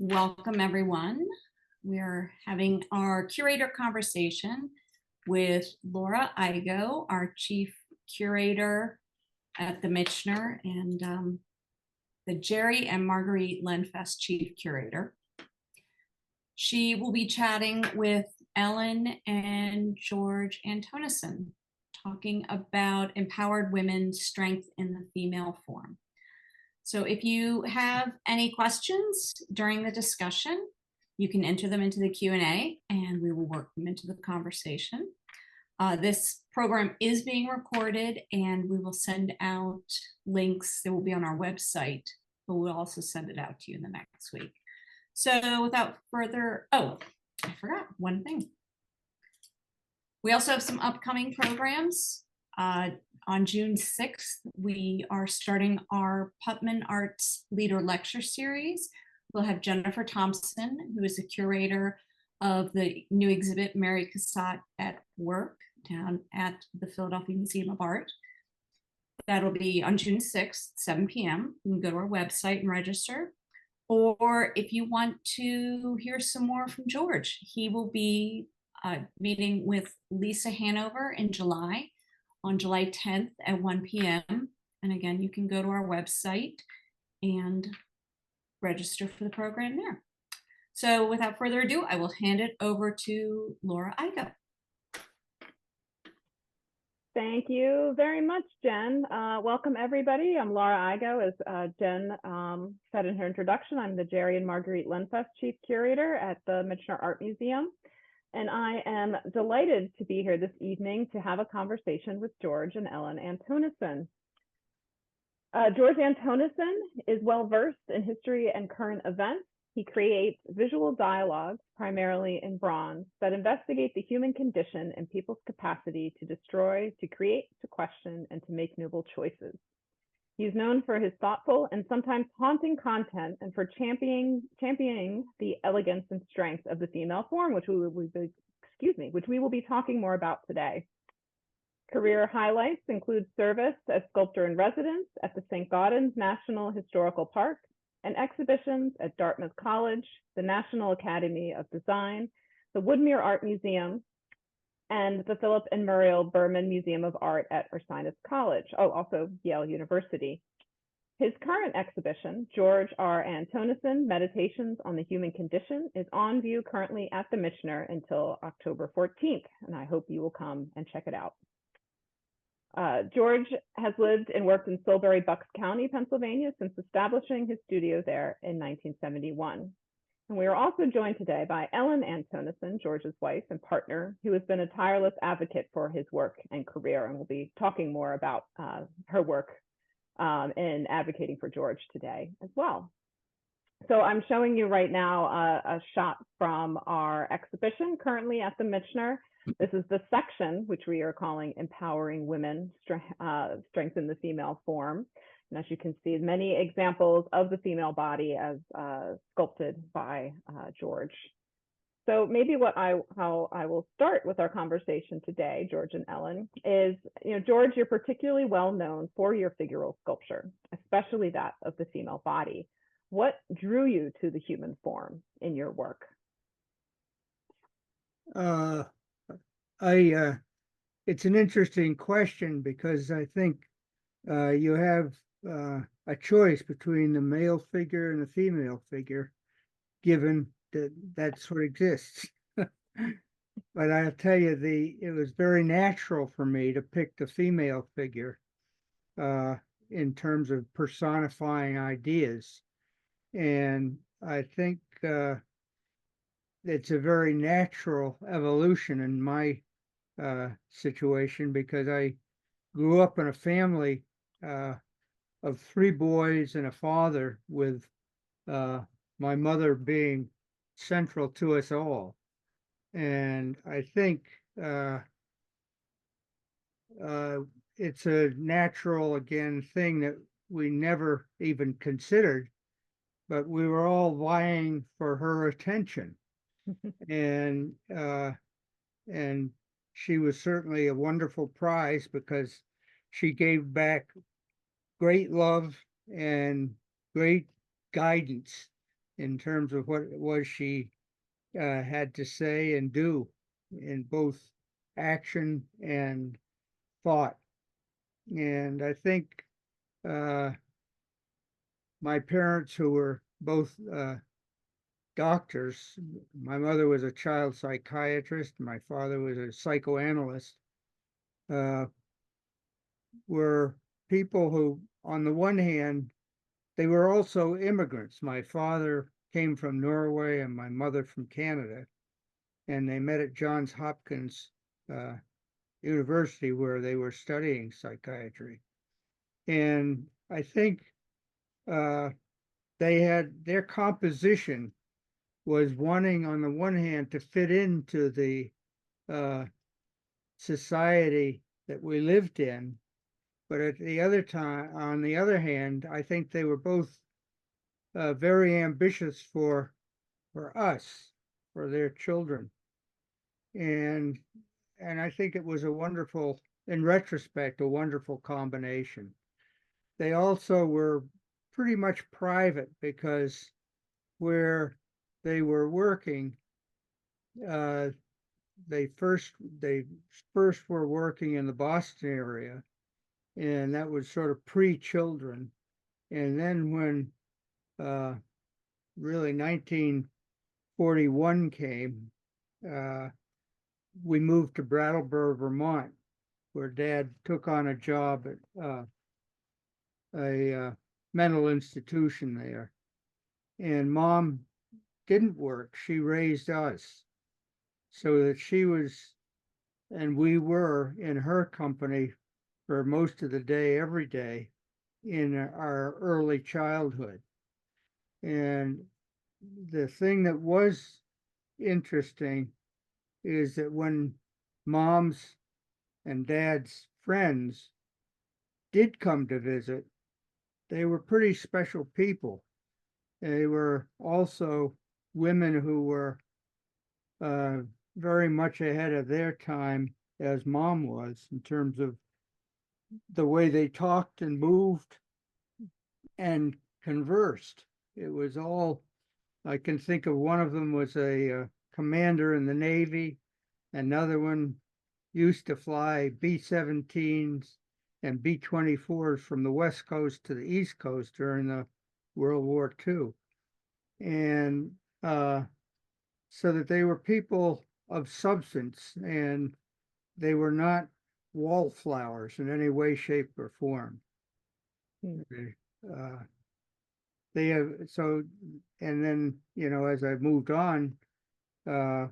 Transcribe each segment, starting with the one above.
Welcome, everyone. We're having our curator conversation with Laura Igoe, our chief curator at the Michener, and the Jerry and Marguerite Lenfest chief curator. She will be chatting with Ellen and George Anthonisen, talking about empowered women's strength in the female form. So if you have any questions during the discussion, you can enter them into the Q&A and we will work them into the conversation. This program is being recorded and we will send out links that will be on our website, but we'll also send it out to you in the next week. So without further, I forgot one thing. We also have some upcoming programs. On June 6th, we are starting our Putman Arts Leader Lecture Series. We'll have Jennifer Thompson, who is the curator of the new exhibit Mary Cassatt at Work down at the Philadelphia Museum of Art. That'll be on June 6th, 7 p.m. You can go to our website and register. Or if you want to hear some more from George, he will be meeting with Lisa Hanover in July, on July 10th at 1 p.m. And again, you can go to our website and register for the program there. So without further ado, I will hand it over to Laura Igoe. Thank you very much, Jen. Welcome, everybody. I'm Laura Igoe. As Jen said in her introduction, I'm the Jerry and Marguerite Lenfest Chief Curator at the Michener Art Museum. And I am delighted to be here this evening to have a conversation with George and Ellen Anthonisen. George Anthonisen is well-versed in history and current events. He creates visual dialogues, primarily in bronze, that investigate the human condition and people's capacity to destroy, to create, to question, and to make noble choices. He's known for his thoughtful and sometimes haunting content and for championing the elegance and strength of the female form, which we will be talking more about today. Career highlights include service as sculptor in residence at the Saint-Gaudens National Historical Park and exhibitions at Dartmouth College, the National Academy of Design, the Woodmere Art Museum, and the Philip and Muriel Berman Museum of Art at Ursinus College, also Yale University. His current exhibition, George R Anthonisen, Meditations on the Human Condition, is on view currently at the Michener until October 14th, and I hope you will come and check it out. George has lived and worked in Silbury, Bucks County, Pennsylvania since establishing his studio there in 1971. And we are also joined today by Ellen Anthonisen, George's wife and partner, who has been a tireless advocate for his work and career, and we'll be talking more about her work in advocating for George today as well. So I'm showing you right now a shot from our exhibition currently at the Michener. This is the section which we are calling Empowering Women, Strengthen the Female Form. And as you can see, many examples of the female body as sculpted by George. So maybe how I will start with our conversation today, George and Ellen, is, George, you're particularly well known for your figural sculpture, especially that of the female body. What drew you to the human form in your work? It's an interesting question because I think you have a choice between the male figure and the female figure, given that that's what exists. But I'll tell you, it was very natural for me to pick the female figure in terms of personifying ideas. And I think it's a very natural evolution in my situation, because I grew up in a family of 3 boys and a father, with my mother being central to us all. And I think it's a natural, again, thing that we never even considered, but we were all vying for her attention. And she was certainly a wonderful prize, because she gave back great love and great guidance in terms of what it was she had to say and do in both action and thought. And I think my parents, who were both doctors, my mother was a child psychiatrist, my father was a psychoanalyst, were people who, on the one hand, they were also immigrants. My father came from Norway and my mother from Canada, and they met at Johns Hopkins University where they were studying psychiatry. And I think they had their composition was wanting, on the one hand, to fit into the society that we lived in, but at the other time, on the other hand, I think they were both very ambitious for us, for their children, and I think it was a wonderful, in retrospect, a wonderful combination. They also were pretty much private because where they were working, they first were working in the Boston area, and that was sort of pre-children. And then when really 1941 came, we moved to Brattleboro, Vermont, where Dad took on a job at a mental institution there. And Mom didn't work. She raised us, so that she was, and we were in her company for most of the day, every day, in our early childhood. And the thing that was interesting is that when Mom's and Dad's friends did come to visit, they were pretty special people. They were also women who were very much ahead of their time, as Mom was, in terms of the way they talked and moved and conversed. It was all, I can think of one of them was a commander in the Navy. Another one used to fly B-17s and B-24s from the West Coast to the East Coast during the World War II. And so that they were people of substance, and they were not wallflowers in any way, shape, or form. They have, so, and then, you know, as I moved on, my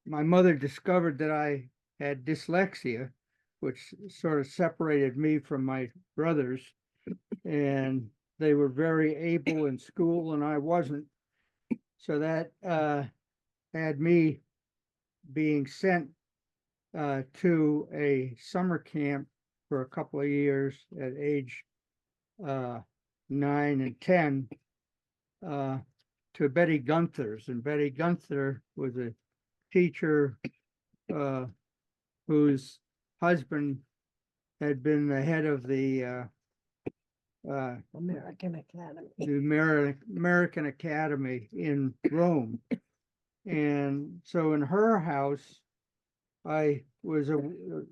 mother discovered that I had dyslexia, which sort of separated me from my brothers, and they were very able in school and I wasn't. So that had me being sent to a summer camp for a couple of years at age 9 and 10 to Betty Gunther's. And Betty Gunther was a teacher whose husband had been the head of the American Academy. the American Academy in Rome. And so in her house, I was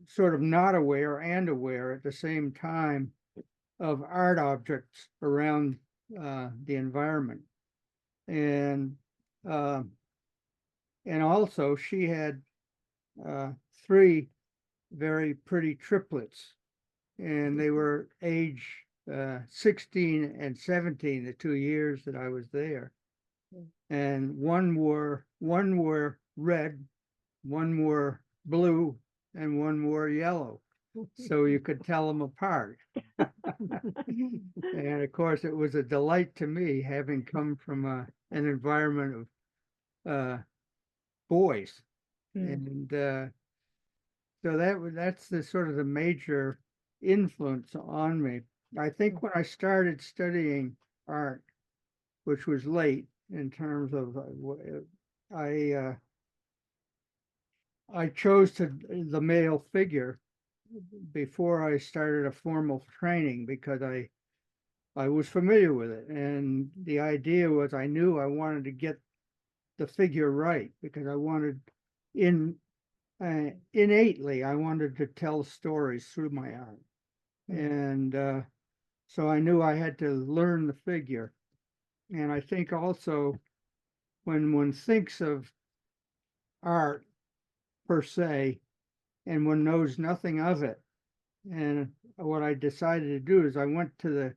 sort of not aware and aware at the same time of art objects around the environment. And also she had 3 very pretty triplets, and they were age 16 and 17, the 2 years that I was there. And one wore red, one wore blue, and one wore yellow, so you could tell them apart. And of course, it was a delight to me, having come from an environment of boys. And so that's the sort of the major influence on me. I think when I started studying art, which was late in terms of I chose the male figure before I started a formal training, because I was familiar with it. And the idea was I knew I wanted to get the figure right because I wanted in innately, I wanted to tell stories through my art. And so I knew I had to learn the figure. And I think also when one thinks of art per se, and one knows nothing of it, and what I decided to do is I went to the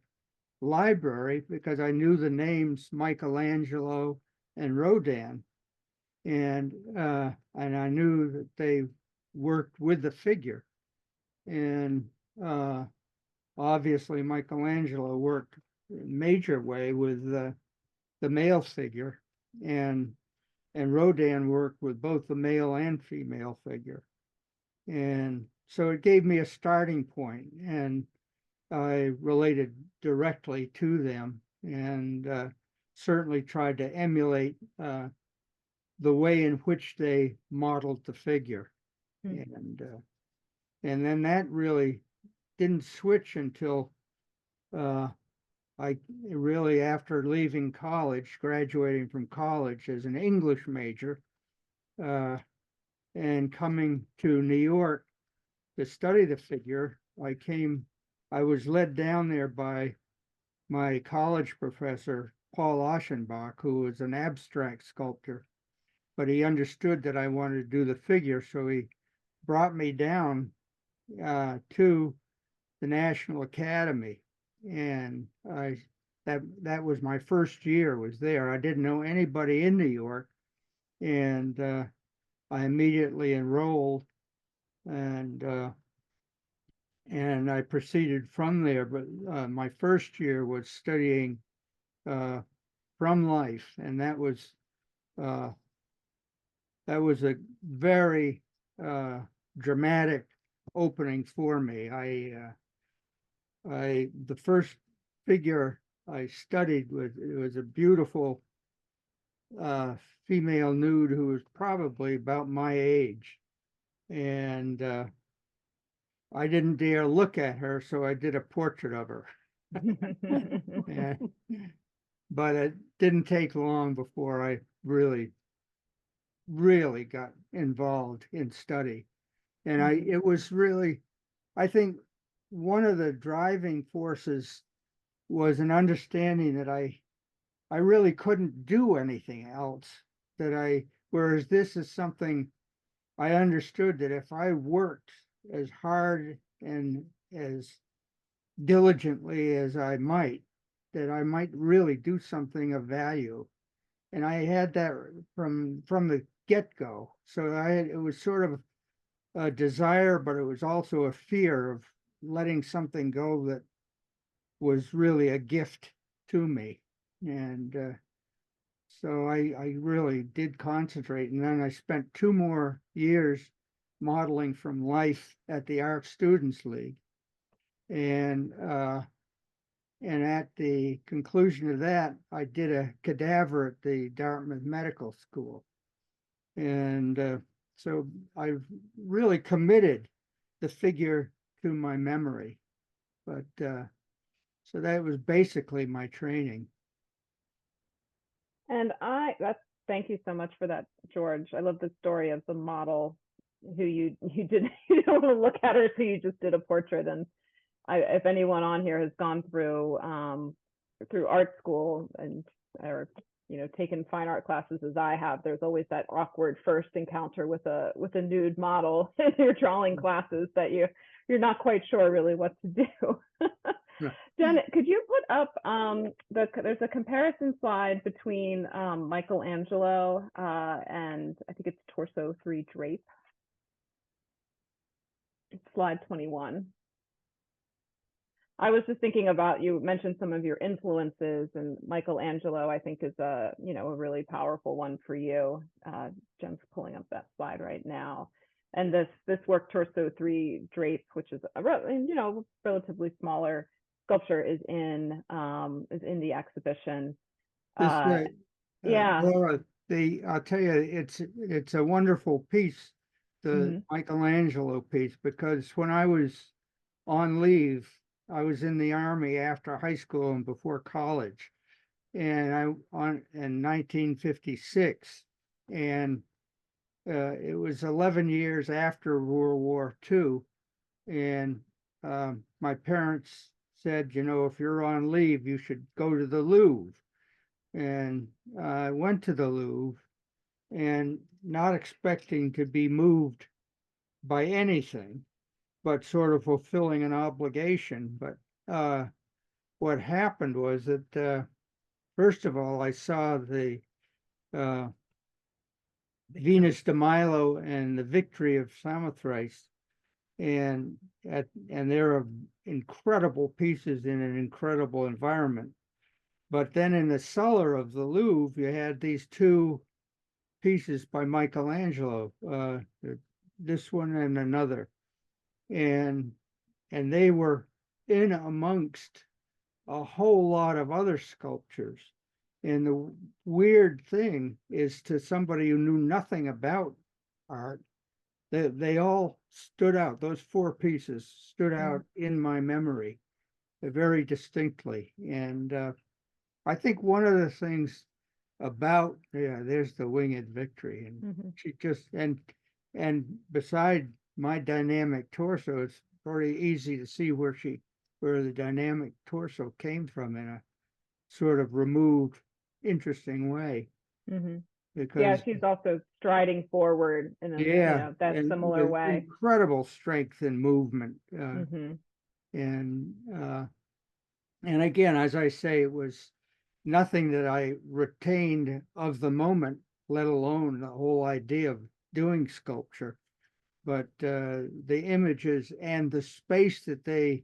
library because I knew the names Michelangelo and Rodin, and I knew that they worked with the figure, and obviously Michelangelo worked in a major way with the male figure, and Rodin worked with both the male and female figure, and so it gave me a starting point, and I related directly to them, and certainly tried to emulate the way in which they modeled the figure. And then that really didn't switch until I really, after leaving college, graduating from college as an English major, and coming to New York to study the figure, I was led down there by my college professor, Paul Aschenbach, who was an abstract sculptor, but he understood that I wanted to do the figure, so he brought me down to the National Academy, and that was my first year was there. I didn't know anybody in New York, and I immediately enrolled, and I proceeded from there. But my first year was studying from life, and that was a very dramatic opening for me. The first figure I studied was a beautiful female nude who was probably about my age, and I didn't dare look at her, so I did a portrait of her. But it didn't take long before I really got involved in study. And it was really, I think one of the driving forces was an understanding that I really couldn't do anything else, whereas this is something I understood that if I worked as hard and as diligently as I might, that I might really do something of value. And I had that from the get-go. So it was sort of a desire, but it was also a fear of letting something go that was really a gift to me. And so I really did concentrate. And then I spent 2 more years modeling from life at the Art Students League. And at the conclusion of that, I did a cadaver at the Dartmouth Medical School. And so I've really committed the figure to my memory. But so that was basically my training. And thank you so much for that, George. I love the story of the model who you didn't want to look at her, so you just did a portrait. And if anyone on here has gone through art school or taken fine art classes as I have, there's always that awkward first encounter with a nude model in your drawing classes that you're not quite sure really what to do. Jen, could you put up there's a comparison slide between Michelangelo and I think it's Torso 3 Drape. It's slide 21. I was just thinking about, you mentioned some of your influences, and Michelangelo, I think, is a really powerful one for you. Jen's pulling up that slide right now. And this work, Torso 3 Drape, which is a relatively smaller sculpture, is in the exhibition. Yeah. Laura, I'll tell you, it's a wonderful piece, the Michelangelo piece, because when I was on leave I was in the Army after high school and before college, and in 1956, and it was 11 years after World War II, and my parents said, you know, if you're on leave, you should go to the Louvre. And I went to the Louvre, and not expecting to be moved by anything, but sort of fulfilling an obligation. But what happened was that, first of all, I saw the uh, Venus de Milo and the Victory of Samothrace, and there are incredible pieces in an incredible environment. But then in the cellar of the Louvre, you had these two pieces by Michelangelo, this one and another, and they were in amongst a whole lot of other sculptures. And the weird thing is, to somebody who knew nothing about art, they all stood out. Those four pieces stood out in my memory very distinctly. And I think one of the things about, yeah, there's the Winged Victory, and she just, and beside my dynamic torso, it's very easy to see where the dynamic torso came from in a sort of removed, interesting way. Yeah, Because she's also striding forward in a, yeah, that and similar with way. incredible strength and movement. And again, as I say, it was nothing that I retained of the moment, let alone the whole idea of doing sculpture. But the images and the space that they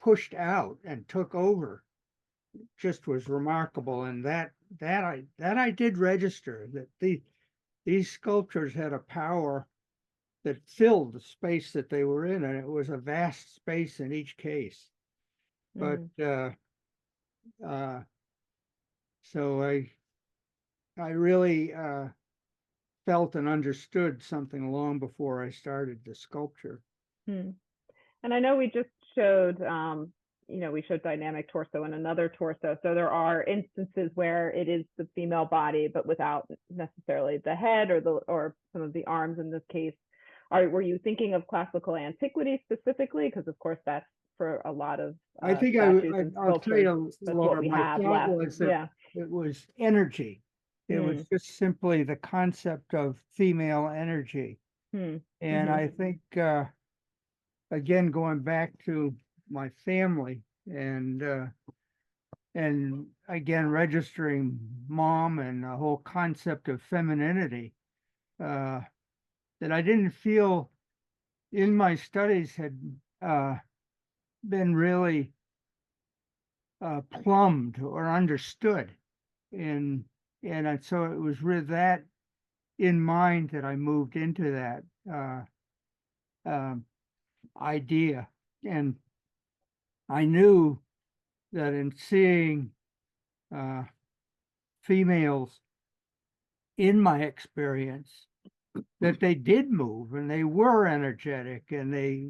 pushed out and took over just was remarkable. And that I did register, that these sculptures had a power that filled the space that they were in, and it was a vast space in each case. But so I really felt and understood something long before I started the sculpture. And I know we just showed, we showed dynamic torso and another torso. So there are instances where it is the female body, but without necessarily the head or some of the arms in this case. Were you thinking of classical antiquity specifically? Because of course that's for a lot of I think I'll tell you, Laura, my thought was that it was energy. It was just simply the concept of female energy. And I think, again, going back to my family and again, registering mom and the whole concept of femininity, that I didn't feel in my studies had been really plumbed or understood. And so it was with that in mind that I moved into that idea. And I knew that in seeing females in my experience, that they did move and they were energetic, and they,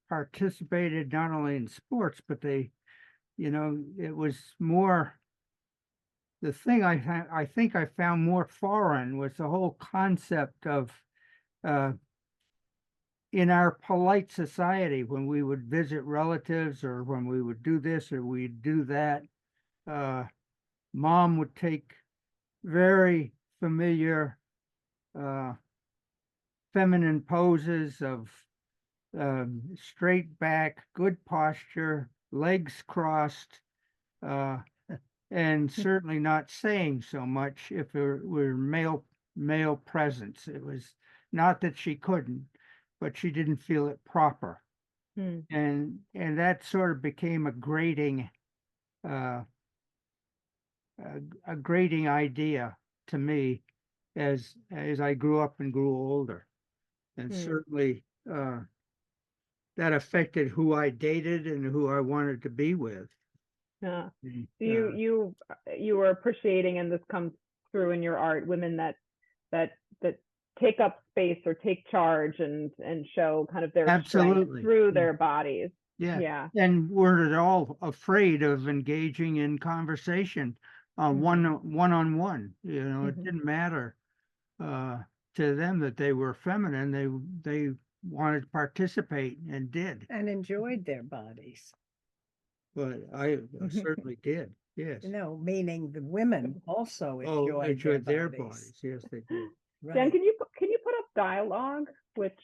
participated not only in sports, but they, it was more, the thing I think I found more foreign was the whole concept of in our polite society, when we would visit relatives or when we would do this or we'd do that, mom would take very familiar feminine poses of straight back, good posture, legs crossed, and certainly not saying so much if there were male presence. It was not that she couldn't, but she didn't feel it proper. And that sort of became a grating idea to me as I grew up and grew older. And certainly that affected who I dated and who I wanted to be with. Yeah. You were appreciating, and this comes through in your art, women that take up space or take charge and show kind of their strength Absolutely. through Yeah. their bodies. Yeah. Yeah. And weren't at all afraid of engaging in conversation, one on one. You know, it Mhm. didn't matter to them that they were feminine. They wanted to participate and did. And enjoyed their bodies, But I certainly did. Yes. meaning the women also Oh, enjoyed their their bodies. bodies. Yes, they did. Jen, Right. can you put up dialogue, which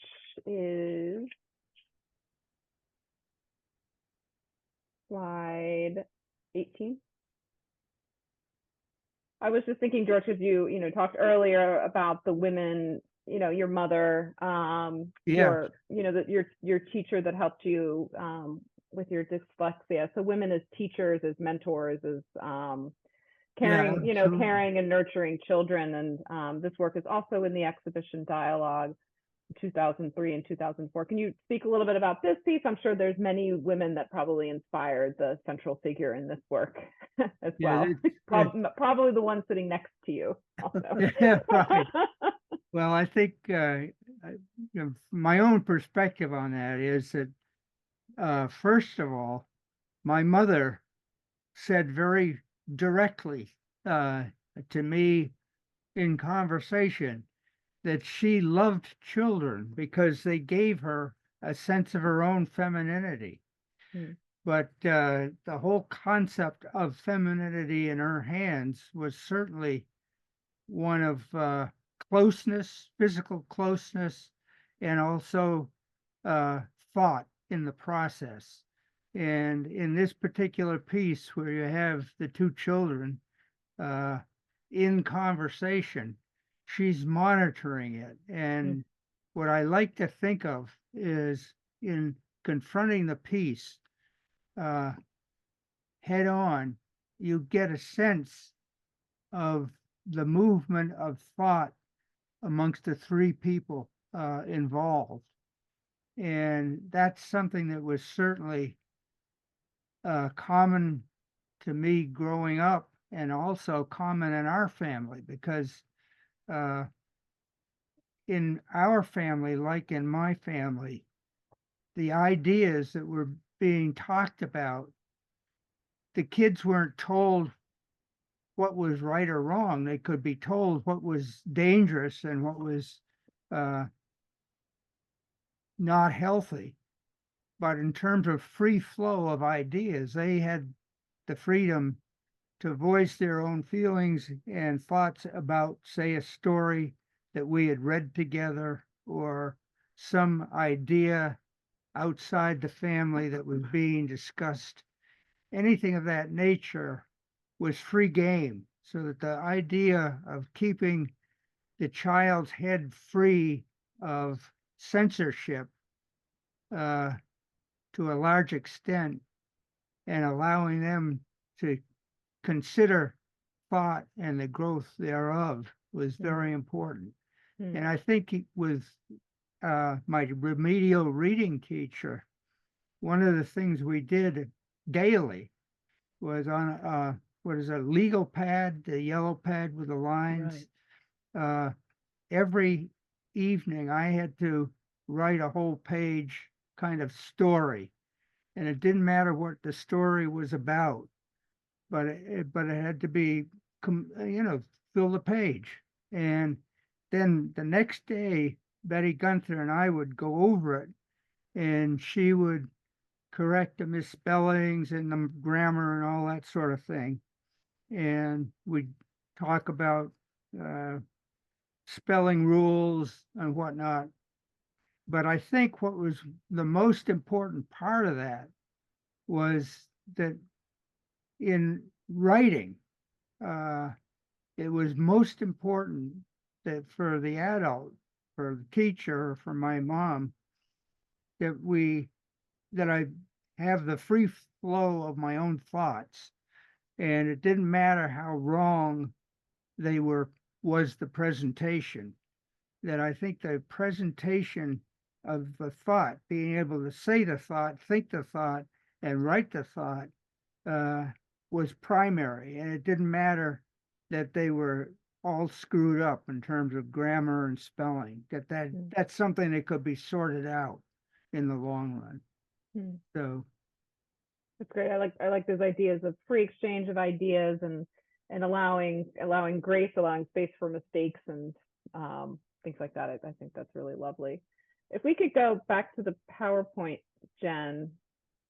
is slide 18? I was just thinking, George, because you talked earlier about the women, your mother, Yeah. your teacher that helped you with your dyslexia. So women as teachers, as mentors, as caring, absolutely. caring and nurturing children. And this work is also in the exhibition Dialogue 2003 and 2004. Can you speak a little bit about this piece? I'm sure there's many women that probably inspired the central figure in this work as well. Probably the one sitting next to you also. Yeah, right. Well, I think my own perspective on that is that first of all, my mother said very directly to me in conversation that she loved children because they gave her a sense of her own femininity. But the whole concept of femininity in her hands was certainly one of closeness, physical closeness, and also thought in the process. And in this particular piece, where you have the two children in conversation, she's monitoring it. And what I like to think of is in confronting the piece head on, you get a sense of the movement of thought amongst the three people involved. And that's something that was certainly common to me growing up, and also common in our family, because in our family, like in my family, the ideas that were being talked about, the kids weren't told what was right or wrong. They could be told what was dangerous and what was not healthy. But in terms of free flow of ideas, they had the freedom to voice their own feelings and thoughts about, say, a story that we had read together, or some idea outside the family that was being discussed. Anything of that nature was free game, so that the idea of keeping the child's head free of censorship to a large extent, and allowing them to consider thought and the growth thereof was very important. And I think with my remedial reading teacher, one of the things we did daily was on what is a legal pad, the yellow pad with the lines. Right. Every evening I had to write a whole page kind of story, and it didn't matter what the story was about, but it had to be, fill the page. And then the next day, Betty Gunther and I would go over it, and she would correct the misspellings and the grammar and all that sort of thing. And we'd talk about spelling rules and whatnot. But I think what was the most important part of that was that in writing, it was most important that for the adult, for the teacher, for my mom, that I have the free flow of my own thoughts, and it didn't matter how wrong was the presentation. That I think the presentation of the thought, being able to say the thought, think the thought, and write the thought, was primary, and it didn't matter that they were all screwed up in terms of grammar and spelling, that's something that could be sorted out in the long run. Hmm. So, That's great. I like those ideas of free exchange of ideas and allowing grace, allowing space for mistakes and things like that. I think that's really lovely. If we could go back to the PowerPoint, Jen,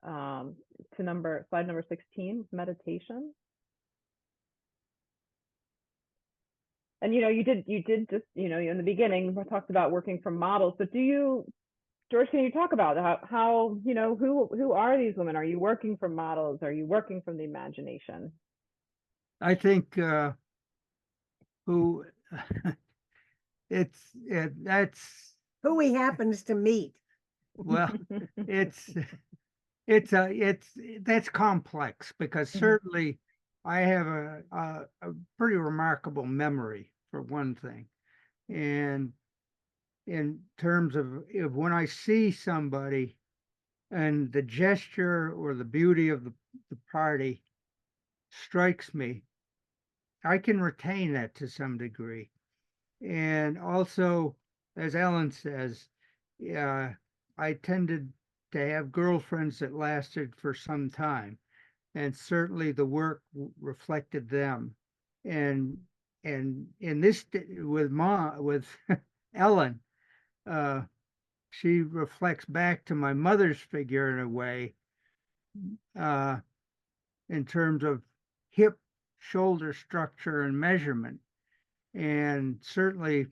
to slide number 16, meditation. And you did just in the beginning we talked about working from models, but George, can you talk about how who are these women? Are you working from models? Are you working from the imagination? I think who that's Who he happens to meet. well, it's that's complex because Mhm. certainly I have a pretty remarkable memory for one thing, and in terms of when I see somebody and the gesture or the beauty of the party strikes me, I can retain that to some degree. And also, as Ellen says, I tended to have girlfriends that lasted for some time, and certainly the work reflected them. And in this with Ellen, uh, she reflects back to my mother's figure in a way, uh, in terms of hip, shoulder structure, and measurement. And certainly,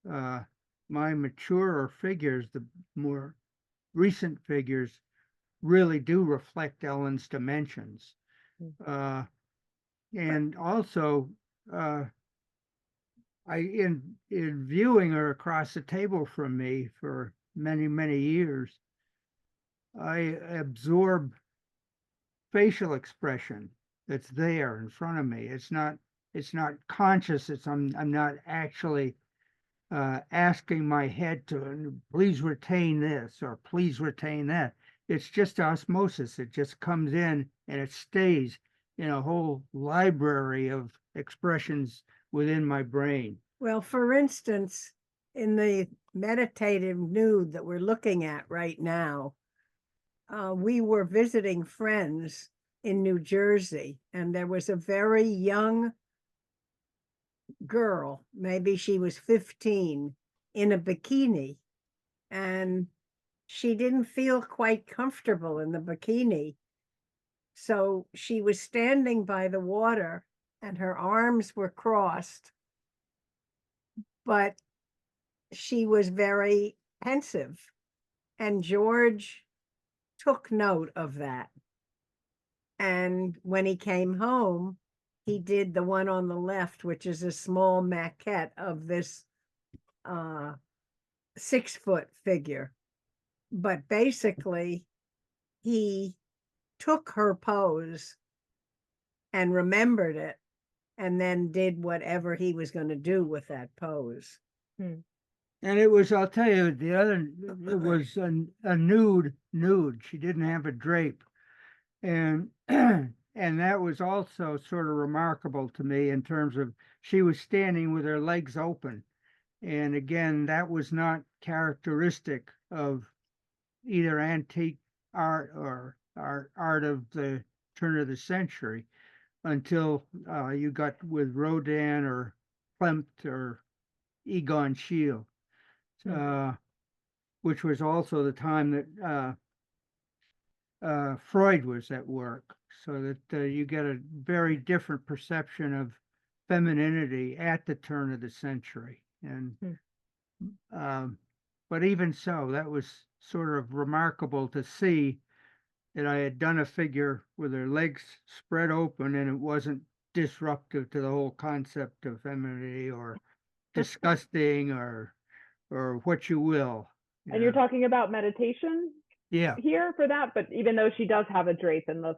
uh, my maturer figures, the more recent figures, really do reflect Ellen's dimensions. Uh, and also, uh, in viewing her across the table from me for many, many years, I absorb facial expression that's there in front of me. It's not conscious. I'm not actually asking my head to please retain this or please retain that. It's just osmosis. It just comes in and it stays in a whole library of expressions within my brain. Well, for instance, in the meditative nude that we're looking at right now, we were visiting friends in New Jersey, and there was a very young girl, maybe she was 15, in a bikini, and she didn't feel quite comfortable in the bikini. So she was standing by the water and her arms were crossed, but she was very pensive. And George took note of that. And when he came home, he did the one on the left, which is a small maquette of this 6-foot figure. But basically, he took her pose and remembered it, and then did whatever he was going to do with that pose. Hmm. And it was, I'll tell you, it was a nude. She didn't have a drape. And and that was also sort of remarkable to me in terms of she was standing with her legs open. And again, that was not characteristic of either antique art or art of the turn of the century until you got with Rodin or Klimt or Egon Schiele, which was also the time that Freud was at work, so that you get a very different perception of femininity at the turn of the century. And but even so, that was sort of remarkable to see that I had done a figure with her legs spread open and it wasn't disruptive to the whole concept of femininity or disgusting or what you will. And you're talking about meditation Yeah. here for that, but even though she does have a drape in the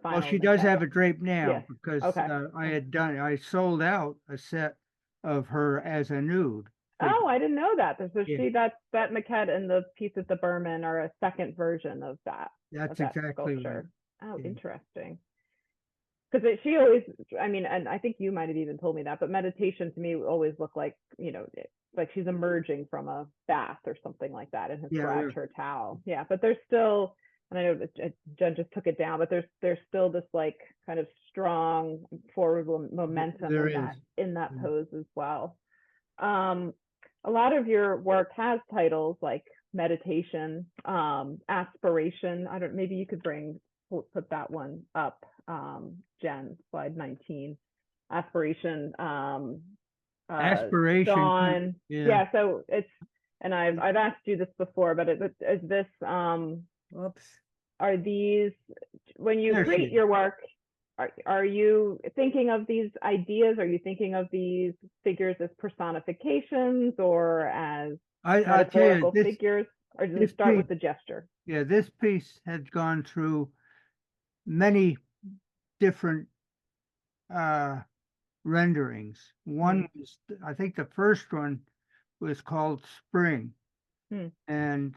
final. Well, she does have a drape now Yes. because Okay. I sold out a set of her as a nude. Oh, I didn't know that. So Yeah. that maquette and the piece at the Berman are a second version of that. That's of that exactly right. sculpture. Oh, Yeah. interesting. because she always, I mean, and I think you might have even told me that, but meditation to me always looked like, like she's emerging from a bath or something like that and has Yeah, grabbed her towel. Yeah, but there's still, and I know that Jen just took it down, but there's still this like kind of strong forward momentum there in that is. pose as well. A lot of your work has titles like meditation, aspiration. I don't, maybe you could put that one up, Jen, slide 19. Aspiration, Aspiration. dawn. Yeah. Yeah, so it's, and I've asked you this before, but is this, Whoops. are these, when you There she create is. your work, are you thinking of these ideas? Are you thinking of these figures as personifications or as I'll tell you, metaphorical figures? Or does this it start piece, with the gesture? yeah, this piece had gone through many different renderings. One was, I think the first one was called Spring. Hmm. And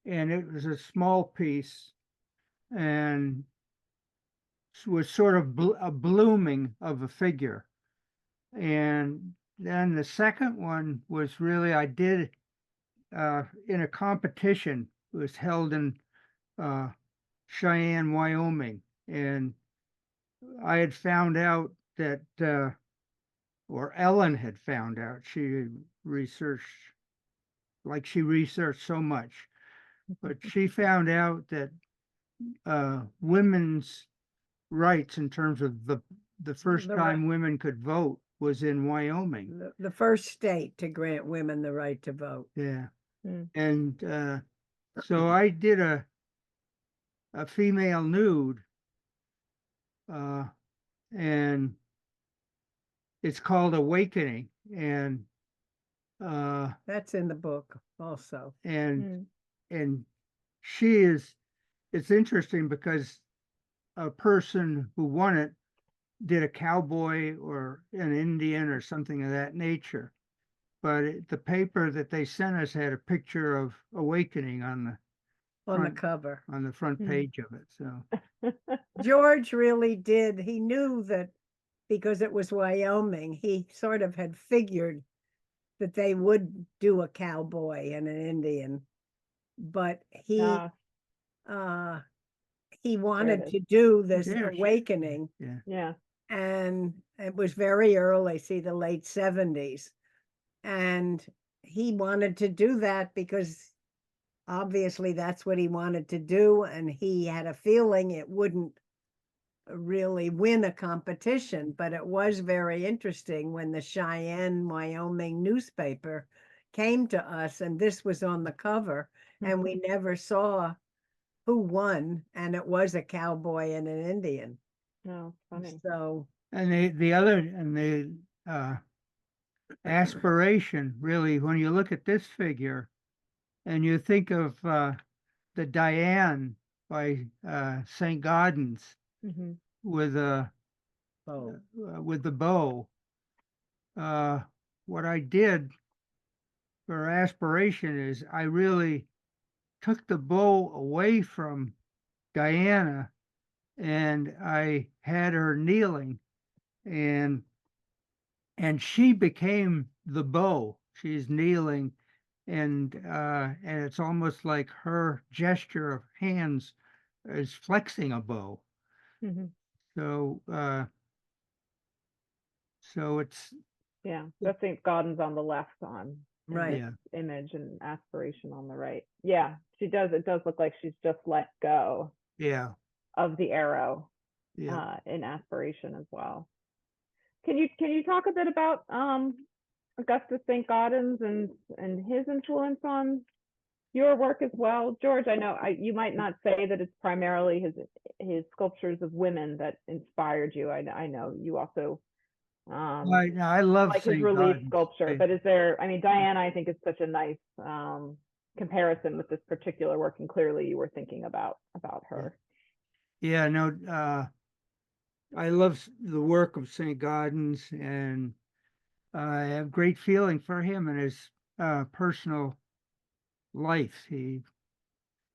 it was a small piece and was sort of a blooming of a figure. And then the second one was really, I did in a competition. It was held in Cheyenne, Wyoming. And I had found out that, or Ellen had found out, she researched, like she researched so much, but she found out that women's rights in terms of the first The time women could vote was in Wyoming. The first state to grant women the right to vote. Yeah. Hmm. And so I did a female nude, and it's called Awakening. And That's in the book also. and she is, it's interesting because a person who won it did a cowboy or an Indian or something of that nature. But the paper that they sent us had a picture of Awakening on the On the front, cover. on the front page of it. So George really did. He knew that because it was Wyoming, he sort of had figured that they would do a cowboy and an Indian, but he wanted to do this awakening. Yeah. And it was very early, see, the late 70s. And he wanted to do that because obviously that's what he wanted to do. And he had a feeling it wouldn't really win a competition, but it was very interesting when the Cheyenne, Wyoming newspaper came to us and this was on the cover and we never saw who won, and it was a cowboy and an Indian. No, funny. So, and the aspiration, really, when you look at this figure and you think of the Diane by Saint-Gaudens with the bow. What I did for aspiration is I really took the bow away from Diana and I had her kneeling, and she became the bow. She's kneeling, and it's almost like her gesture of hands is flexing a bow. So it's, yeah, that's Saint-Gaudens on the left on right. image, and aspiration on the right. Yeah, she does. It does look like she's just let go. Yeah. Of the arrow. Yeah. In aspiration as well. Can you talk a bit about Augustus Saint-Gaudens and his influence on your work as well, George? I know you might not say that it's primarily his sculptures of women that inspired you. I know you also I love like his relief Saint-Gaudens. sculpture, but is there? I mean, Diana, I think, is such a nice comparison with this particular work, and clearly you were thinking about her. Yeah, no, I love the work of Saint-Gaudens, and I have great feeling for him and his personal life. He's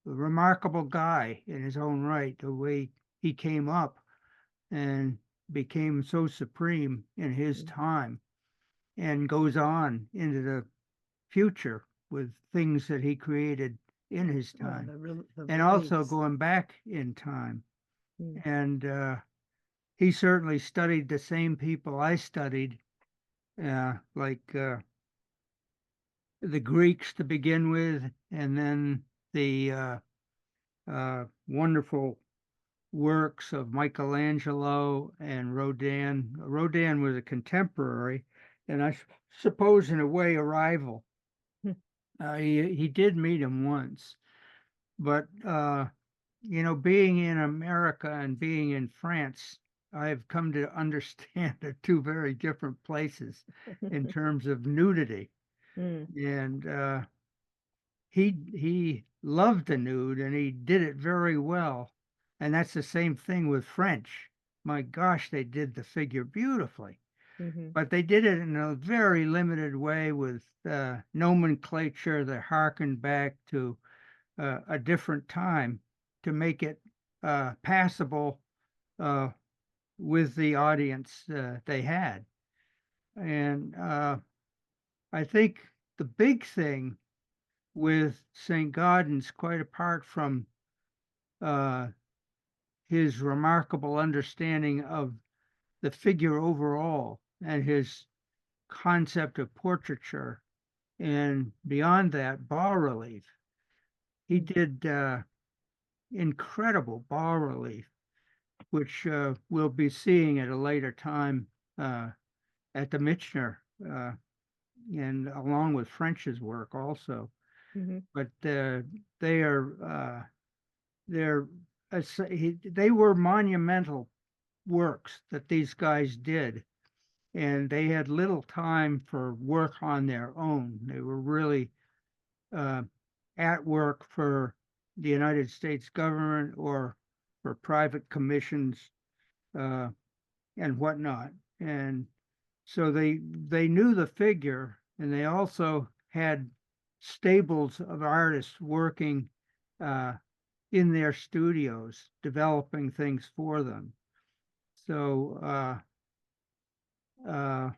a remarkable guy in his own right, the way he came up and became so supreme in his time, and goes on into the future with things that he created in his Well, time, the and also reliefs. going back in time. Mm. And he certainly studied the same people I studied, like the Greeks to begin with, and then the wonderful works of Michelangelo and Rodin. Rodin was a contemporary, and I suppose in a way a rival. Hmm. He did meet him once, but you know, being in America and being in France, I've come to understand they're two very different places in terms of nudity. Mm. And he loved the nude, and he did it very well. And that's the same thing with French. My gosh, they did the figure beautifully, Mhm. but they did it in a very limited way with nomenclature that harkened back to a different time to make it passable with the audience they had. And I think the big thing with Saint-Gaudens, quite apart from uh, his remarkable understanding of the figure overall and his concept of portraiture, and beyond that, bas relief. He did incredible bas relief, which we'll be seeing at a later time at the Michener, and along with French's work also. Mhm. But they are they're they were monumental works that these guys did, and they had little time for work on their own. They were really uh, at work for the United States government or for private commissions uh, and whatnot. And so they knew the figure, and they also had stables of artists working uh, in their studios, developing things for them. So uh,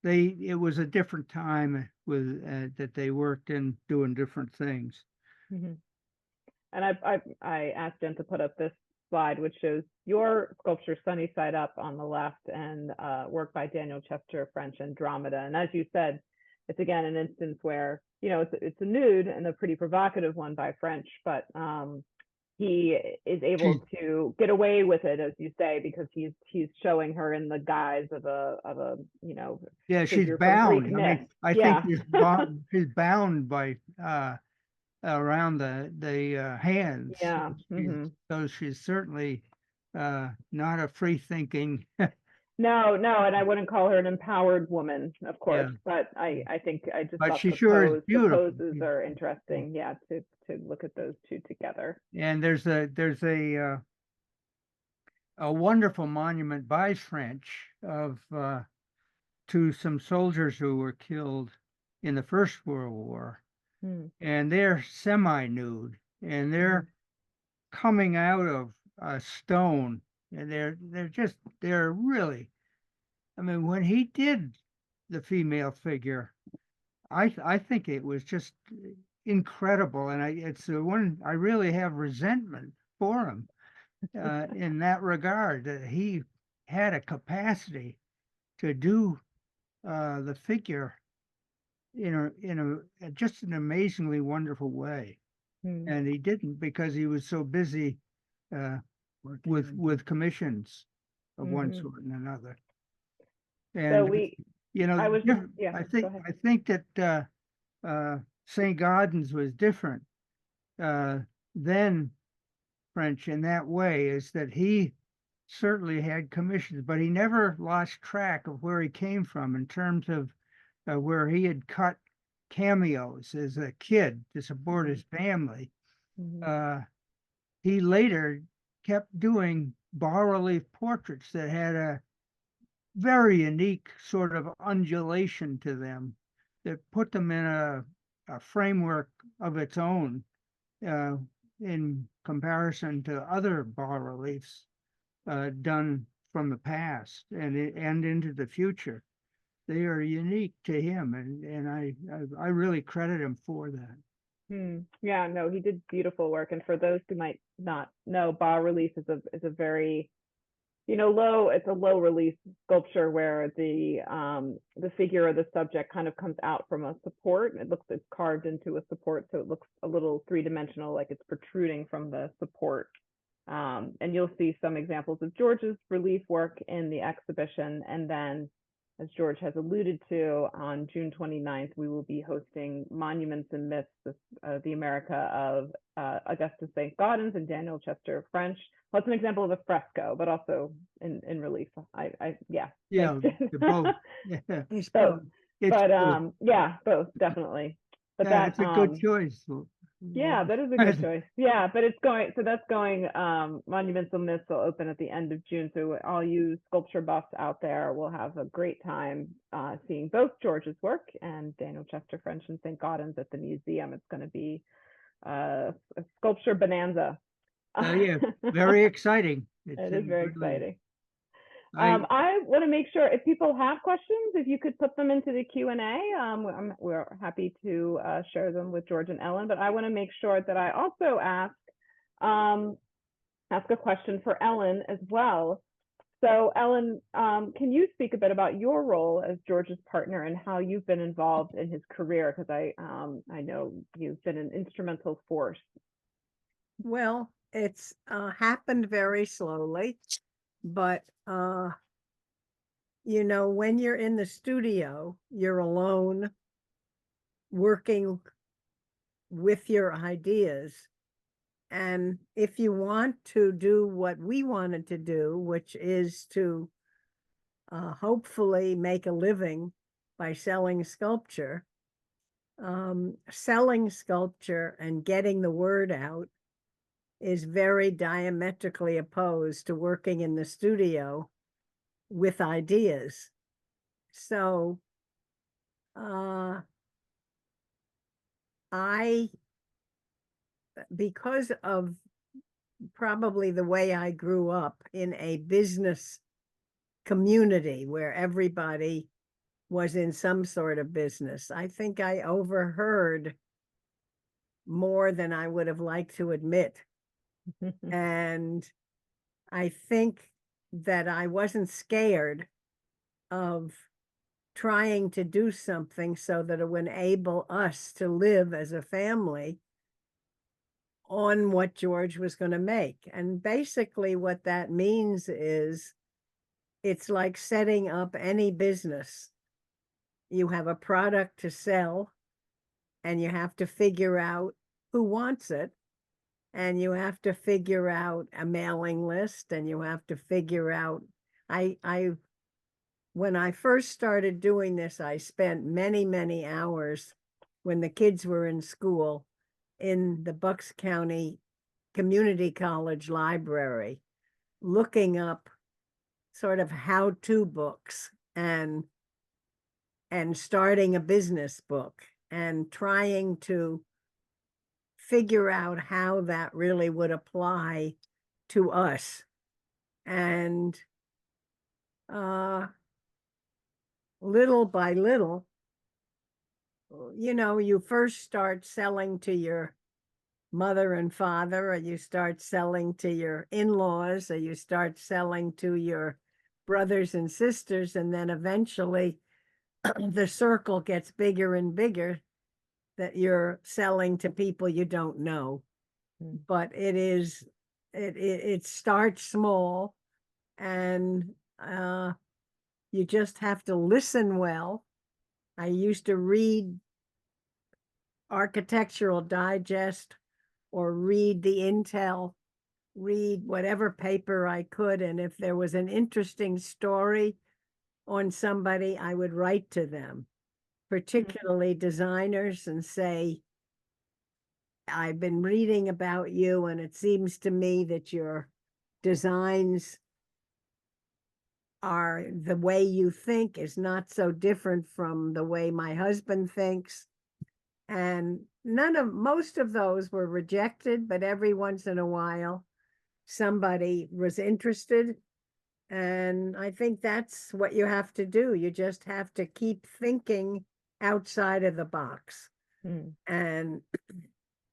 it was a different time with that they worked in doing different things. Mhm. And I asked Jen to put up this slide, which shows your sculpture Sunny Side Up on the left, and work by Daniel Chester, French Andromeda. And as you said, it's again an instance where, you know, it's a nude and a pretty provocative one by French, but he is able She, to get away with it, as you say, because he's showing her in the guise of a you know, yeah, she's figure from Greek bound. I myth. mean, I think Yeah. she's bound by around the hands. Yeah. Hmm. So she's certainly not a free thinking. No, no, and I wouldn't call her an empowered woman, of course, Yeah, but I think I just but thought she sure is the beautiful. poses are interesting. Yeah, to look at those two together. And there's a wonderful monument by French of to some soldiers who were killed in the First World War, Mm. and they're semi-nude, and they're coming out of a stone, and they're really. I mean, when he did the female figure, I think it was just incredible, and it's the one I really have resentment for him in that regard, that he had a capacity to do the figure in a just an amazingly wonderful way, Mm. and he didn't because he was so busy uh, with commissions of one Hmm. sort and another. So And I was, yeah, I go think ahead. that Saint Gaudens was different uh, than French in that way, is that he certainly had commissions, but he never lost track of where he came from in terms of where he had cut cameos as a kid to support his family. Hmm. Uh, he later kept doing bas relief portraits that had a very unique sort of undulation to them that put them in a framework of its own, uh, in comparison to other bas reliefs done from the past and into the future. They are unique to him, and I really credit him for that. Yeah, no, he did beautiful work. And for those who might not know, bas relief is a very, it's a low relief sculpture where the figure or the subject kind of comes out from a support. It's carved into a support, so it looks a little three-dimensional, like it's protruding from the support. And you'll see some examples of George's relief work in the exhibition. And then, as George has alluded to, on June 29th, we will be hosting Monuments and Myths, the America of Augustus Saint-Gaudens and Daniel Chester French. Well, it's an example of a fresco, but also in relief. Yeah. Yeah, both. Yeah. It's So, It's both. yeah, both definitely. But Yeah, it's a good choice. Yeah, that is a good choice. Yeah, but that's going, Monumental Myths will open at the end of June. So all you sculpture buffs out there will have a great time seeing both George's work and Daniel Chester French and St. Gaudens at the museum. It's going to be a sculpture bonanza. Yeah, very exciting. It is very exciting. I I want to make sure if people have questions, if you could put them into the Q&A, we're happy to share them with George and Ellen, but I want to make sure that I also ask a question for Ellen as well. So Ellen, can you speak a bit about your role as George's partner and how you've been involved in his career? Because I know you've been an instrumental force. Well, it's happened very slowly, but when you're in the studio, you're alone working with your ideas. And if you want to do what we wanted to do, which is to hopefully make a living by selling sculpture and getting the word out is very diametrically opposed to working in the studio with ideas. So because of probably the way I grew up in a business community where everybody was in some sort of business, I think I overheard more than I would have liked to admit. And I think that I wasn't scared of trying to do something so that it would enable us to live as a family on what George was going to make. And basically what that means is it's like setting up any business. You have a product to sell and you have to figure out who wants it. And you have to figure out a mailing list, and you have to figure out, when I first started doing this, I spent many, many hours when the kids were in school in the Bucks County Community College Library, looking up sort of how-to books and starting a business book and trying to figure out how that really would apply to us. And little by little, you first start selling to your mother and father, or you start selling to your in-laws, or you start selling to your brothers and sisters, and then eventually the circle gets bigger and bigger that you're selling to people you don't know. But it starts small, and you just have to listen well. I used to read Architectural Digest or read the Intel, read whatever paper I could, and if there was an interesting story on somebody, I would write to them, particularly designers, and say, I've been reading about you, and it seems to me that your designs are the way you think is not so different from the way my husband thinks. And most of those were rejected, but every once in a while, somebody was interested. And I think that's what you have to do. You just have to keep thinking outside of the box. And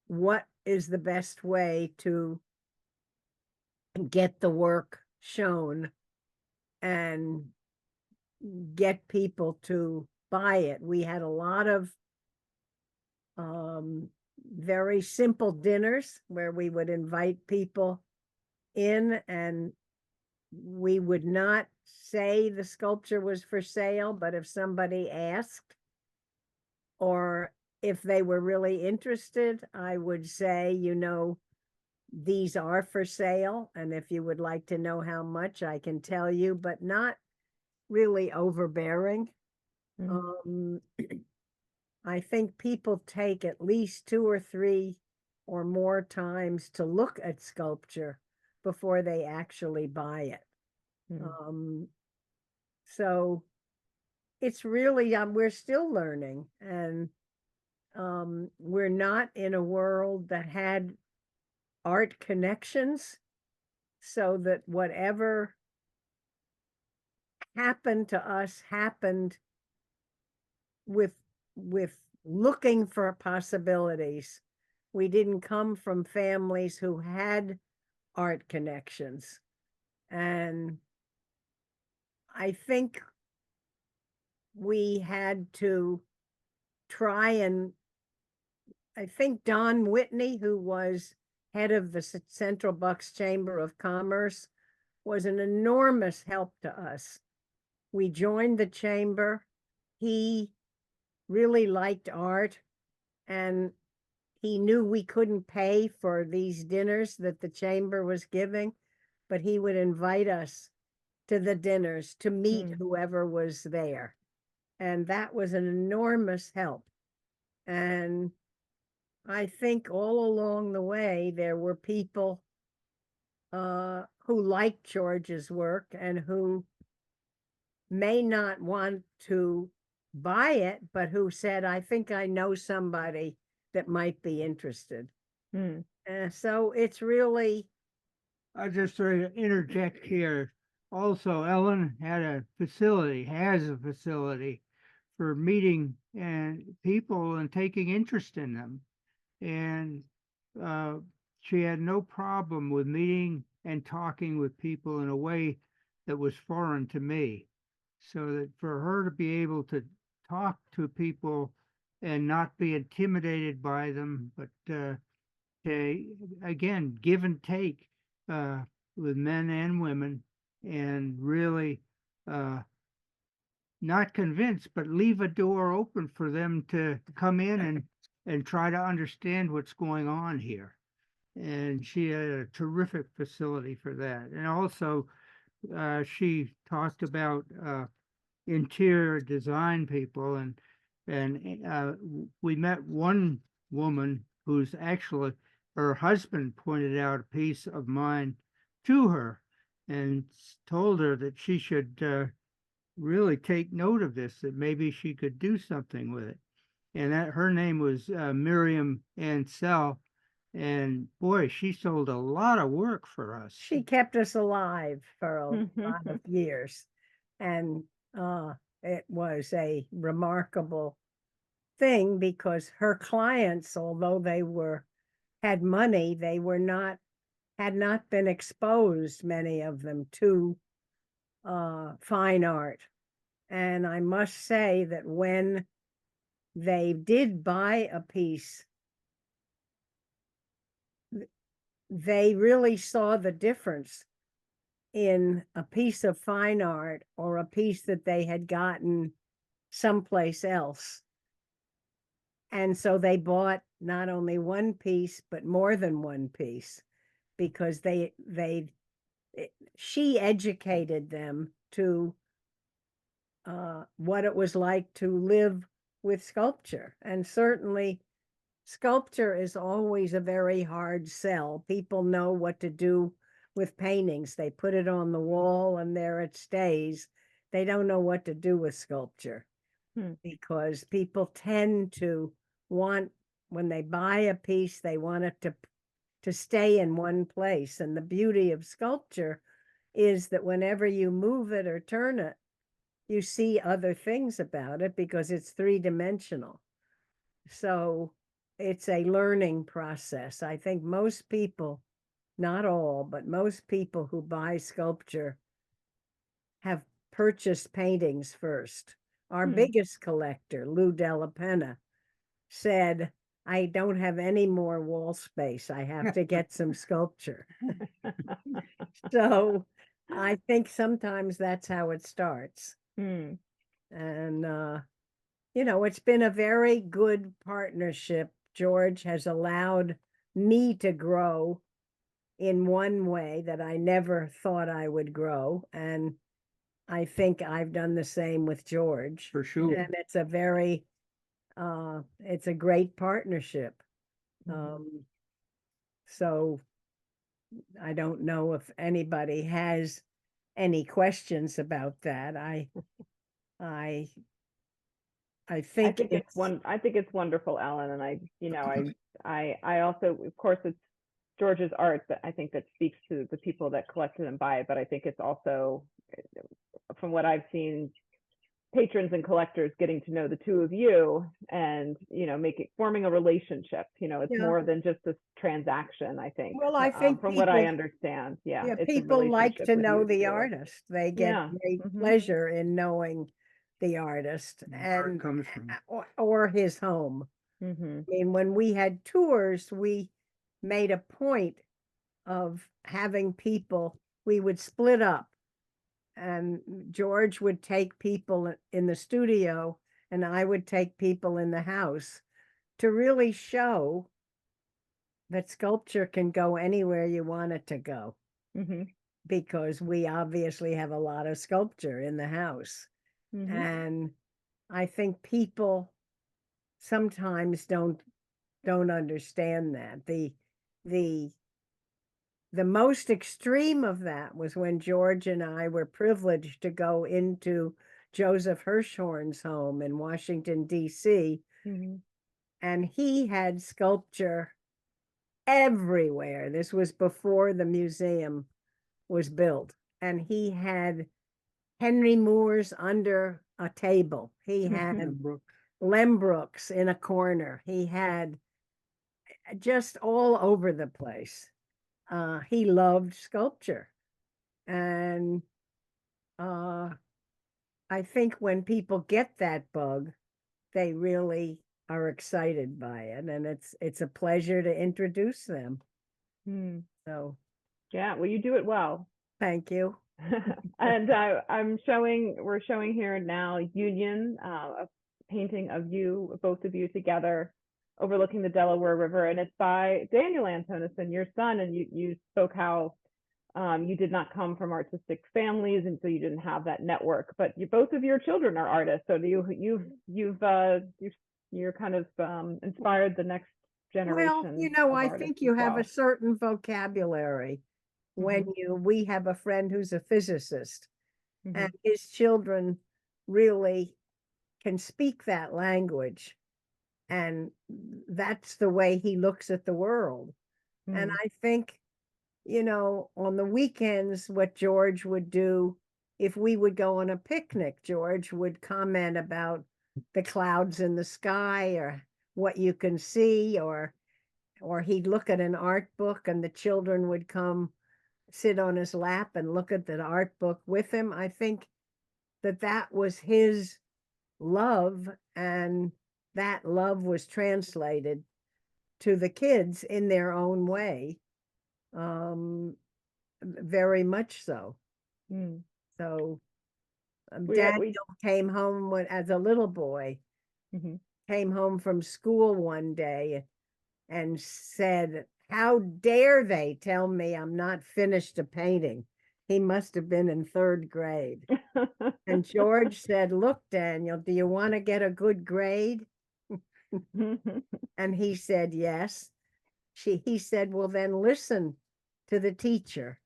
what is the best way to get the work shown and get people to buy it. We had a lot of very simple dinners where we would invite people in, and we would not say the sculpture was for sale, but if somebody asked, or if they were really interested, I would say, you know, these are for sale, and if you would like to know how much, I can tell you, but not really overbearing. I think people take at least 2 or 3 or more times to look at sculpture before they actually buy it. So it's really, we're still learning, and we're not in a world that had art connections, so that whatever happened to us happened with looking for possibilities. We didn't come from families who had art connections. And I think we had to try, and I think Don Whitney, who was head of the Central Bucks Chamber of Commerce, was an enormous help to us. We joined the chamber. He really liked art, and he knew we couldn't pay for these dinners that the chamber was giving, but he would invite us to the dinners to meet whoever was there. And that was an enormous help. And I think all along the way, there were people who liked George's work and who may not want to buy it, but who said, I think I know somebody that might be interested. So it's really. I just sort of interject here. Also, Ellen has a facility for meeting and people and taking interest in them. And she had no problem with meeting and talking with people in a way that was foreign to me. So that for her to be able to talk to people and not be intimidated by them, but again, give and take with men and women, and really not convince, but leave a door open for them to come in and try to understand what's going on here. And she had a terrific facility for that. And also, she talked about interior design people, and we met one woman who's actually, her husband pointed out a piece of mine to her and told her that she should really take note of this, that maybe she could do something with it. And that her name was Miriam Ansell. And boy, she sold a lot of work for us. She kept us alive for a lot of years. And it was a remarkable thing, because her clients, although they had money, they had not been exposed, many of them, to fine art. And I must say that when they did buy a piece, they really saw the difference in a piece of fine art or a piece that they had gotten someplace else. And so they bought not only one piece, but more than one piece, because she educated them to what it was like to live with sculpture. And certainly sculpture is always a very hard sell. People know what to do with paintings. They put it on the wall and there it stays. They don't know what to do with sculpture, because people tend to want, when they buy a piece, they want it to stay in one place. And the beauty of sculpture is that whenever you move it or turn it, you see other things about it because it's three-dimensional. So it's a learning process. I think most people, not all, but most people who buy sculpture have purchased paintings first. Our biggest collector, Lou Della Penna, said, I don't have any more wall space. I have to get some sculpture. So I think sometimes that's how it starts. Hmm. And, you know, it's been a very good partnership. George has allowed me to grow in one way that I never thought I would grow. And I think I've done the same with George. For sure. And it's a very, it's a great partnership. Mhm. So I don't know if anybody has any questions about that. I think it's I think it's wonderful, Ellen, and I also, of course, it's George's art that I think that speaks to the people that collect it and buy it, but I think it's also, from what I've seen, patrons and collectors getting to know the two of you and, forming a relationship. It's Yeah. more than just a transaction, I think. Well, I think from what I people- understand, yeah, it's a people like relationship to with know you the two. artist. They get Yeah. great Mhm. pleasure in knowing the artist Where it and comes from. or his home. Mhm. I mean, when we had tours, we made a point of having people, we would split up. And George would take people in the studio and I would take people in the house to really show that sculpture can go anywhere you want it to go, Mhm. because we obviously have a lot of sculpture in the house. Mhm. And I think people sometimes don't understand that. The most extreme of that was when George and I were privileged to go into Joseph Hirshhorn's home in Washington, D.C., Mhm. and he had sculpture everywhere. This was before the museum was built. And he had Henry Moore's under a table. He had Lembrook's in a corner. He had just all over the place. He loved sculpture. And I think when people get that bug, they really are excited by it. And it's a pleasure to introduce them. Mhm. So Yeah, well, you do it well. thank you. And we're showing here now Union, a painting of you, both of you together, overlooking the Delaware River, and it's by Daniel Anthonisen, your son. And you spoke how you did not come from artistic families, and so you didn't have that network. But both of your children are artists, so you're kind of inspired the next generation. Well, of I artists think as you have well. a certain vocabulary when we have a friend who's a physicist, and his children really can speak that language. And that's the way he looks at the world. And I think, on the weekends, what George would do, if we would go on a picnic, George would comment about the clouds in the sky or what you can see, or he'd look at an art book and the children would come sit on his lap and look at the art book with him. I think that was his love, and that love was translated to the kids in their own way. Very much so. So Daniel came home as a little boy, came home from school one day and said, how dare they tell me I'm not finished a painting? He must have been in 3rd grade. And George said, look, Daniel, do you want to get a good grade? And he said, yes. He said, well, then listen to the teacher.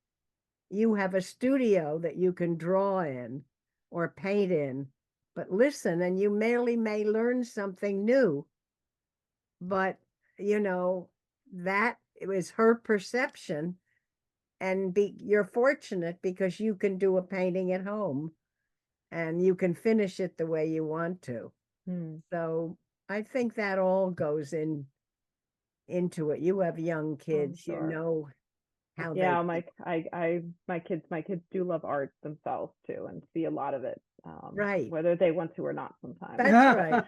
You have a studio that you can draw in or paint in, but listen, and you may learn something new. but you know, that it was her perception, and you're fortunate because you can do a painting at home and you can finish it the way you want to. Hmm. So I think that all goes into it. You have young kids, you sure. know how Yeah, they my kids do love art themselves too, and see a lot of it, Right. whether they want to or not sometimes. That's right.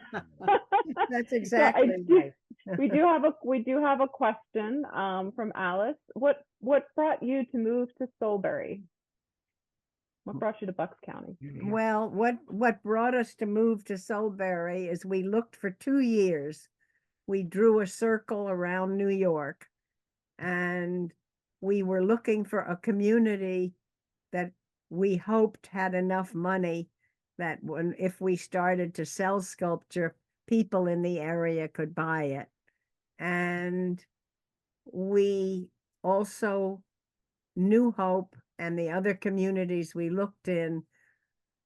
That's So exactly right. we do have a question from Alice. What brought you to move to Solebury? What brought you to Bucks County? Well, what brought us to move to Solebury is we looked for 2 years. We drew a circle around New York, and we were looking for a community that we hoped had enough money that if we started to sell sculpture, people in the area could buy it. And we also, New Hope and the other communities we looked in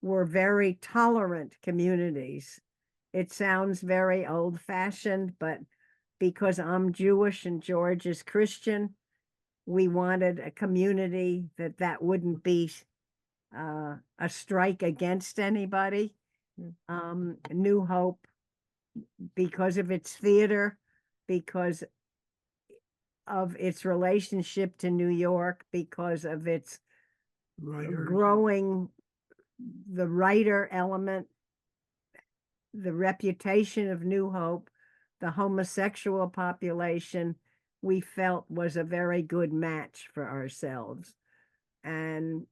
were very tolerant communities. It sounds very old-fashioned, but because I'm Jewish and George is Christian, we wanted a community that wouldn't be a strike against anybody. New Hope, because of its theater, because of its relationship to New York, because of its growing, the writer element, the reputation of New Hope, the homosexual population, we felt was a very good match for ourselves. And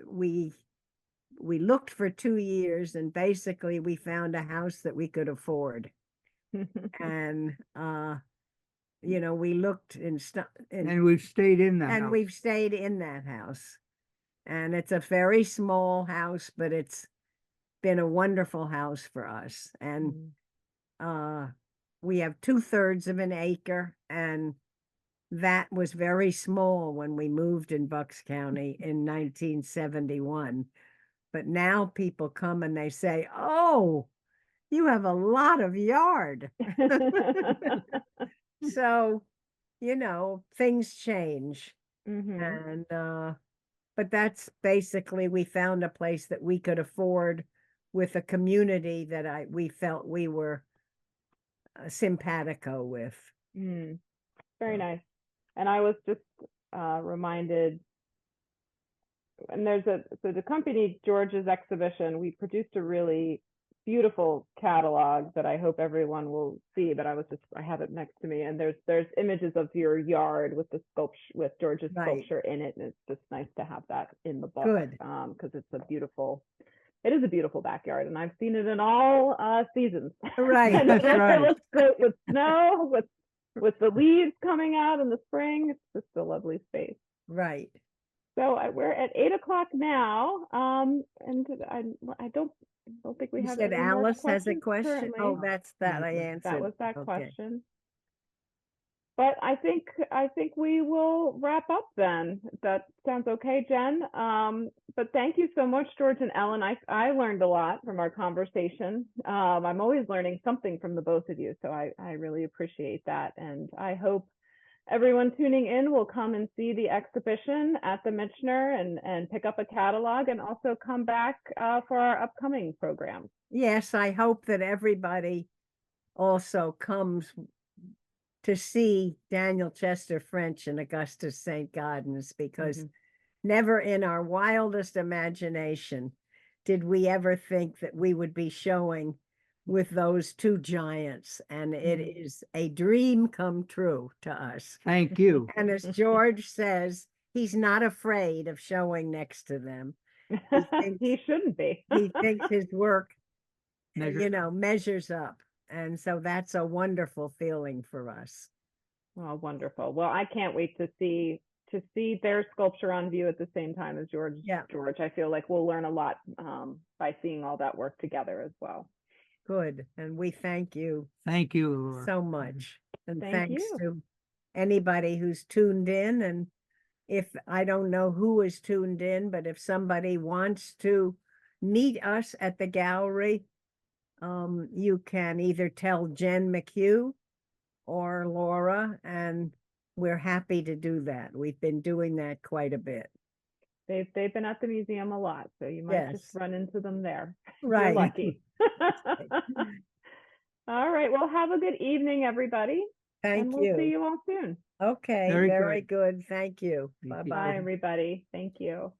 we looked for 2 years, and basically we found a house that we could afford. And you know, we looked And we've stayed in the and house. we've stayed in that house. And it's a very small house, but it's been a wonderful house for us. And we have 2/3 of an acre, and that was very small when we moved in Bucks County in 1971. But now people come and they say, "Oh, you have a lot of yard." So, you know, things change. And but that's basically, we found a place that we could afford with a community that we felt we were simpatico with. Very nice. And I was just reminded, and so the company George's exhibition, we produced a really beautiful catalog that I hope everyone will see, but I have it next to me, and there's images of your yard with the sculpture, with George's sculpture in it, and it's just nice to have that in the book. Good. Because it is a beautiful backyard, and I've seen it in all seasons. Right. That's right. It looks great with snow, with the leaves coming out in the spring. It's just a lovely space. Right. So we're at 8:00 now, and I don't think we You have said any more Alice has a questions question? currently. Oh, that's that I That answered. was that Okay. question. But I think we will wrap up then. That sounds okay, Jen. But thank you so much, George and Ellen. I learned a lot from our conversation. I'm always learning something from the both of you, so I really appreciate that. And I hope everyone tuning in will come and see the exhibition at the Michener and pick up a catalog, and also come back for our upcoming programs. Yes, I hope that everybody also comes to see Daniel Chester French and Augustus Saint-Gaudens, because never in our wildest imagination did we ever think that we would be showing with those two giants. And it is a dream come true to us. Thank you. And as George says, he's not afraid of showing next to them. He shouldn't be. He thinks his work, you know, measures up. And so that's a wonderful feeling for us. Oh, wonderful. Well, I can't wait to see their sculpture on view at the same time as George. Yeah. George, I feel like we'll learn a lot by seeing all that work together as well. Good. And we thank you. Thank you, Laura. So much. And Thank thanks you. to anybody who's tuned in. And if I don't know who is tuned in, but if somebody wants to meet us at the gallery, you can either tell Jen McHugh or Laura, and we're happy to do that. We've been doing that quite a bit. They've been at the museum a lot, so you might just Yes. run into them there. You're Right. lucky. All right. Well, have a good evening, everybody. Thank And we'll see you. you all soon. Okay, Very very good. good. Thank you. Thank you. Bye-bye. Bye, everybody. Thank you.